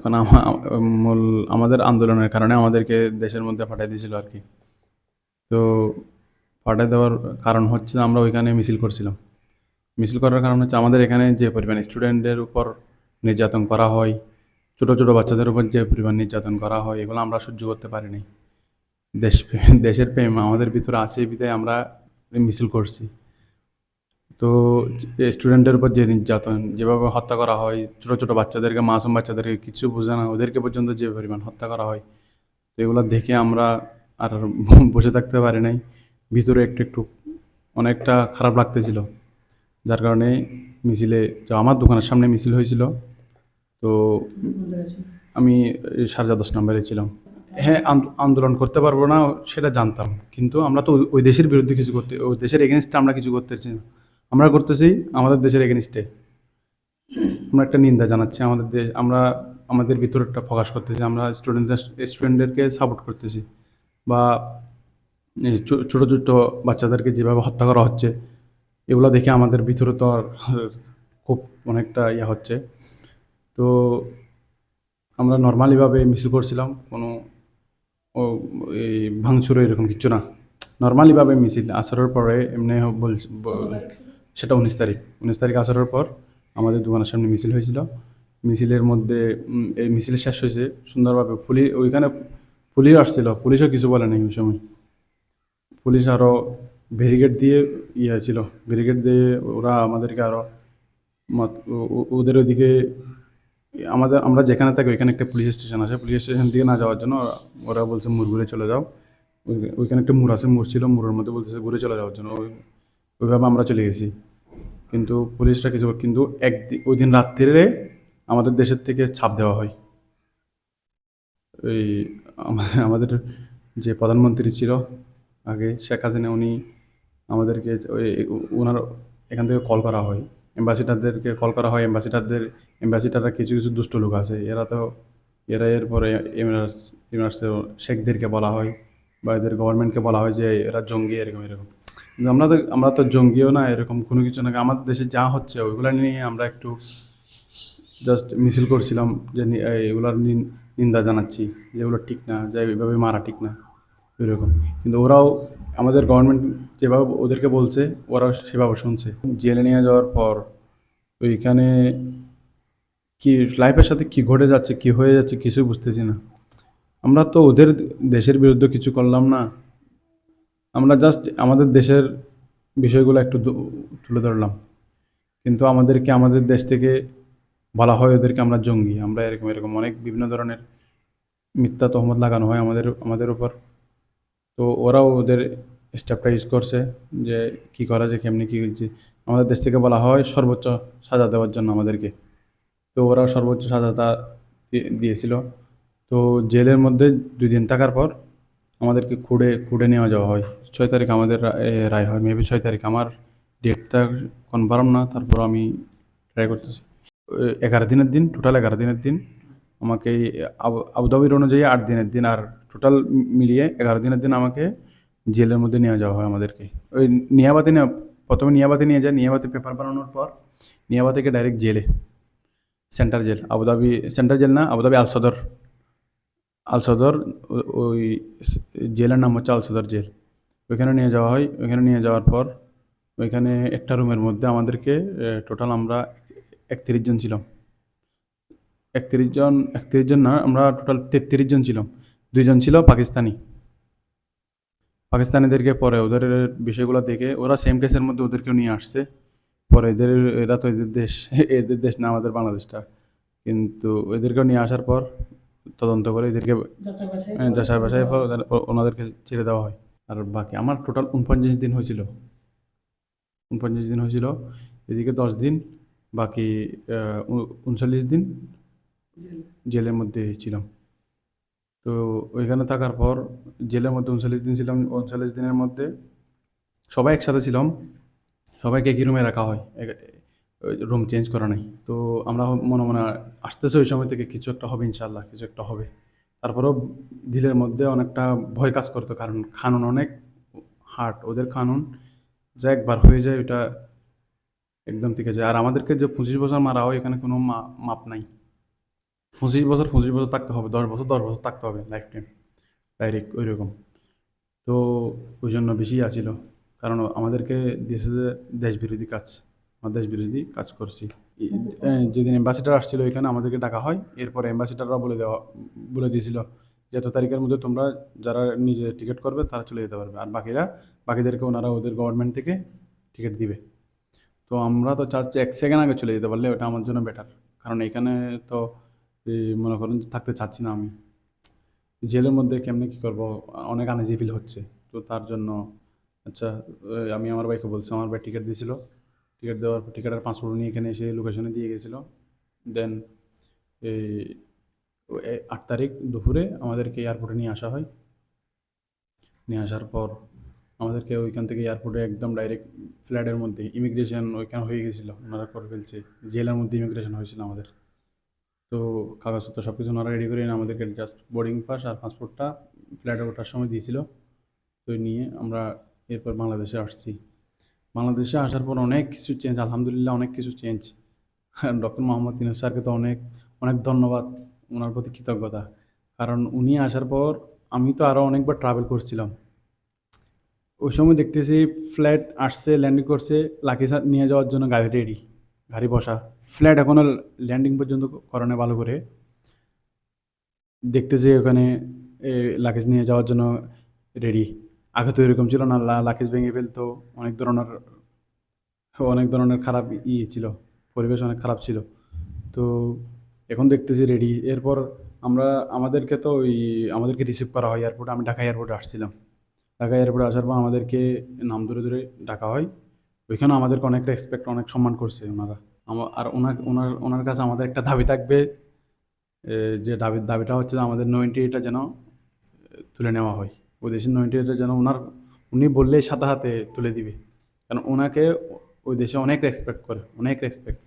তখন মূল আমাদের আন্দোলনের কারণে আমাদেরকে দেশের মধ্যে পাঠিয়ে দিয়েছিল আর কি। তো পাঠিয়ে দেওয়ার কারণ হচ্ছে আমরা ওইখানে মিছিল করছিলাম। মিছিল করার কারণ হচ্ছে আমাদের এখানে যে পরিমাণ স্টুডেন্টদের উপর নির্যাতন করা হয়, ছোট ছোট বাচ্চাদের উপর যে পরিমাণ নির্যাতন করা হয়, এগুলো আমরা সহ্য করতে পারি নাই। দেশের প্রেম আমাদের ভিতরে আছে বিধায় আমরা মিছিল করছি। তো স্টুডেন্টের উপর যে নির্যাতন, যেভাবে হত্যা করা হয়, ছোট ছোট বাচ্চাদেরকে, মাসুম বাচ্চাদেরকে কিছু বোঝে না, ওদেরকে পর্যন্ত যে পরিমাণ হত্যা করা হয়, তো এগুলো দেখে আমরা আর বসে থাকতে পারি নাই। ভিতরে একটু একটু অনেকটা খারাপ লাগতেছিল। যার কারণে মিছিলে, যে আমার দোকানের সামনে মিছিল হয়েছিল, তো আমি সারজা 10 নম্বরে ছিলাম। হ্যাঁ, আন্দোলন করতে পারবো না সেটা জানতাম, কিন্তু আমরা তো ওই দেশের বিরুদ্ধে কিছু করতে, ওই দেশের এগেনস্টে আমরা কিছু করতেছি না। আমরা করতেছি আমাদের দেশের এগেনস্টে। আমরা একটা নিন্দা জানাচ্ছি আমাদের দেশ, আমরা আমাদের ভিতরটা প্রকাশ করতেছি, আমরা স্টুডেন্টদেরকে সাপোর্ট করতেছি। বা এই ছোট ছোট বাচ্চাদেরকে যেভাবে হত্যা করা হচ্ছে, এগুলো দেখে আমাদের ভিতরে তো আর খুব অনেকটা ইয়া হচ্ছে। তো আমরা নর্মালিভাবে মিছিল করছিলাম, কোনো ও এই ভাঙচুর এরকম কিচ্ছু না। নর্মালিভাবে মিছিল আসরের পরে এমনি সেটা 19 তারিখ, 19 তারিখ আসরের পর আমাদের দোকানের সামনে মিছিল হয়েছিল। মিছিলের মধ্যে এই মিছিল শেষ হয়েছে সুন্দরভাবে। ওইখানে পুলিশ আসছিল, পুলিশও কিছু বলে নাই ওই সময়। পুলিশ আরও ব্যারিকেড দিয়ে ইয়ে ছিল, ব্যারিকেড দিয়ে ওরা আমাদেরকে আরও ওদের ওদিকে, আমরা যেখানে থাকি ওইখানে একটা পুলিশ স্টেশন আছে, পুলিশ স্টেশন দিয়ে না যাওয়ার জন্য ওরা বলছে ঘুরে চলে যাও। ওইখানে একটা মোড় আছে, মোড় ছিল, মোড়ের মধ্যে বলতেছে ঘুরে চলে যাওয়ার জন্য। ওইভাবে আমরা চলে গেছি। কিন্তু পুলিশরা কিছু, কিন্তু ওই দিন রাত্রিরে আমাদের দেশের থেকে ছাপ দেওয়া হয়। ওই আমাদের যে প্রধানমন্ত্রী ছিল আগে, শেখ হাসিনা, উনি আমাদেরকে ওই ওনার এখান থেকে কল করা হয়, অ্যাম্বাসিডারদেরকে কল করা হয়। অ্যাম্বাসিডাররা কিছু কিছু দুষ্ট লোক আছে, এরা এরপরে এমআরএস শেখদেরকে বলা হয়, বা এদের গভর্নমেন্টকে বলা হয় যে এরা জঙ্গি, এরকম এরকম। কিন্তু আমরা তো জঙ্গিও না, এরকম কোনো কিছু না। আমাদের দেশে যা হচ্ছে ওইগুলো নিয়ে আমরা একটু জাস্ট মিছিল করছিলাম, যে এগুলোর নিন্দা জানাচ্ছি, যে এগুলো ঠিক না, যে এইভাবে মারা ঠিক না, এরকম। কিন্তু ওরাও, আমাদের গভর্নমেন্ট যেভাবে ওদেরকে বলছে, ওরাও সেভাবে শুনছে। জেলে নিয়ে যাওয়ার পর ওইখানে কি লাইফের সাথে কি ঘটে যাচ্ছে, কি হয়ে যাচ্ছে, কিছুই বুঝতেছি না। আমরা তো ওদের দেশের বিরুদ্ধে কিছু করলাম না, আমরা জাস্ট আমাদের দেশের বিষয়গুলো একটু তুলে ধরলাম। কিন্তু আমাদের দেশ থেকে বলা হয় ওদেরকে আমরা জঙ্গি, আমরা এরকম এরকম অনেক বিভিন্ন ধরনের মিথ্যা তহমত লাগানো হয় আমাদের উপর। তো ওরাও ওদের স্টেপটা ইউজ করছে, যে কি করা যায়, কেমনি কি যে আমাদের দেশ থেকে বলা হয় সর্বোচ্চ সাজা দেওয়ার জন্য আমাদেরকে। তো ওরা সর্বোচ্চ সাজাটা দিয়েছিল। তো জেলের মধ্যে 2 দিন থাকার পর আমাদেরকে খুঁড়ে নেওয়া যাওয়া হয়। 6 তারিখ আমাদের রায় হয়, মেবি 6 তারিখ। আমার ডেটটা কনফার্ম না, তারপর আমি ট্রাই করতেছি। 11 দিনের দিন, টোটাল 11 দিনের দিন আমাকে আবুধাবির অনুযায়ী 8 দিনের দিন, আর টোটাল মিলিয়ে 11 দিনের দিন আমাকে জেলের মধ্যে নিয়ে যাওয়া হয় আমাদেরকে। ওই নিয়াবাতে প্রথমে নিয়াবাতে নিয়ে যায়, নিয়াবাতে পেপার বানানোর পর নিয়াবা থেকে ডাইরেক্ট জেলে, center jail, Abu Dhabi center jail না, আবুধাবি আল সদর। আল সদর, ওই জেলের নাম হচ্ছে আল সদর জেল। ওইখানে নিয়ে যাওয়া হয়। ওইখানে নিয়ে যাওয়ার পর ওইখানে একটা রুমের মধ্যে আমাদেরকে টোটাল আমরা 31 জন ছিলাম। 31 জন, 31 জন না, আমরা টোটাল 33 জন ছিলাম। 2 জন ছিল পাকিস্তানি। পাকিস্তানিদেরকে পরে ওদের বিষয়গুলো দেখে ওরা সেম কেসের মধ্যে ওদেরকেও নিয়ে আসছে। পরে এরা তো এদের দেশ, এদের দেশ না আমাদের বাংলাদেশটা, কিন্তু এদেরকেও নিয়ে আসার পর তদন্ত করে এদেরকে যাচাই বাছাই পর ওনাদেরকে ছেড়ে দেওয়া হয়। আর বাকি আমার টোটাল 49 দিন হয়েছিল, 49 দিন হয়েছিল। এদিকে 10 দিন, বাকি 39 দিন জেলের মধ্যে ছিলাম। তো ওইখানে থাকার পর জেলের মধ্যে 39 দিন ছিলাম। 39 দিনের মধ্যে সবাই একসাথে ছিলাম, সবাইকে একই রুমে রাখা হয়, রুম চেঞ্জ করা নাই। তো আমরা মনে মনে আসতেছে ওই সময় থেকে কিছু একটা হবে, ইনশাল্লাহ কিছু একটা হবে। তারপরেও দিলের মধ্যে অনেকটা ভয় কাজ করতো, কারণ কানুন অনেক হার্ড ওদের কানুন, যা একবার হয়ে যায় ওটা একদম থেকে যায়। আর আমাদেরকে যে 25 বছর মারা হয়, এখানে কোনো মাপ নাই। পঁচিশ বছর থাকতে হবে, 10 বছর থাকতে হবে লাইফ টাইম ডাইরেক্ট ওই রকম। তো ওই জন্য বেশি আছিল, কারণ আমাদেরকে দিয়েছে যে দেশ বিরোধী কাজ, আমরা দেশ বিরোধী কাজ করছি। যেদিন অ্যাম্বাসিডার আসছিল এখানে আমাদেরকে ডাকা হয়, এরপর অ্যাম্বাসিডাররা বলে দিয়েছিল যে এত তারিখের মধ্যে তোমরা যারা নিজে টিকিট করবে তারা চলে যেতে পারবে, আর বাকিদেরকে ওনারা ওদের গভর্নমেন্ট থেকে টিকিট দিবে। তো আমরা তো চাচ্ছি 1 সেকেন্ড আগে চলে যেতে পারলে ওটা আমার জন্য বেটার, কারণ এখানে তো মনে করেন যে থাকতে চাচ্ছি না আমি। জেলের মধ্যে কেমনে কী করবো, অনেক আনইজি ফিল হচ্ছে। তো তার জন্য আচ্ছা, আমি আমার ভাইকে বলছি, আমার ভাই টিকিট দিয়েছিল, টিকিট দেওয়ার পর টিকিটের পাসপোর্ট নিয়ে এখানে এসে লোকেশনে দিয়ে গেছিলো। দেন এই 8 তারিখ দুপুরে আমাদেরকে এয়ারপোর্টে নিয়ে আসা হয়। নিয়ে আসার পর আমাদেরকে ওইখান থেকে এয়ারপোর্টে একদম ডাইরেক্ট ফ্লাইটের মধ্যে ইমিগ্রেশন ওইখানে হয়ে গেছিলো, ওনারা করে ফেলছে। জেলের মধ্যে ইমিগ্রেশন হয়েছিল আমাদের। তো কাগজপত্র সব কিছু ওনারা রেডি করে এনে আমাদেরকে জাস্ট বোর্ডিং পাস আর পাসপোর্টটা ফ্লাইটে ওঠার সময় দিয়েছিল। তো নিয়ে আমরা এরপর বাংলাদেশে আসছি। বাংলাদেশে আসার পর অনেক কিছু চেঞ্জ, আলহামদুলিল্লাহ অনেক কিছু চেঞ্জ। ডক্টর মোহাম্মদ ইউনূস স্যারকে তো অনেক অনেক ধন্যবাদ, ওনার প্রতি কৃতজ্ঞতা। কারণ উনি আসার পর আমি তো আরও অনেকবার ট্রাভেল করছিলাম। ওই সময় দেখতেছি ফ্লাইট আসছে, ল্যান্ডিং করছে, লাকি নিয়ে যাওয়ার জন্য গাড়ি রেডি, গাড়ি বসা। ফ্লাইট এখনও ল্যান্ডিং পর্যন্ত করে না ভালো করে। দেখতেছি ওখানে লাগেজ নিয়ে যাওয়ার জন্য রেডি। আগে তো এরকম ছিল না, লাগেজ ভেঙে ফেলতো, অনেক ধরনের অনেক ধরনের খারাপ ছিল, পরিবেশ অনেক খারাপ ছিল। তো এখন দেখতেছি রেডি। এরপর আমরা আমাদেরকে রিসিভ করা হয় এয়ারপোর্টে। আমি ঢাকা এয়ারপোর্টে আসছিলাম। ঢাকা এয়ারপোর্টে আসার পর আমাদেরকে নাম ধরে ধরে ডাকা হয়। ওইখানে আমাদেরকে অনেক রেসপেক্ট, অনেক সম্মান করছে ওনারা। আর ওনার কাছে আমাদের একটা দাবি থাকবে, যে দাবিটা হচ্ছে যে আমাদের 98টা যেন তুলে নেওয়া হয়। ওই দেশের 98টা যেন উনি বললেই সাথে সাথে তুলে দিবে, কারণ ওনাকে ওই দেশে অনেক রেসপেক্ট করে, অনেক রেসপেক্ট।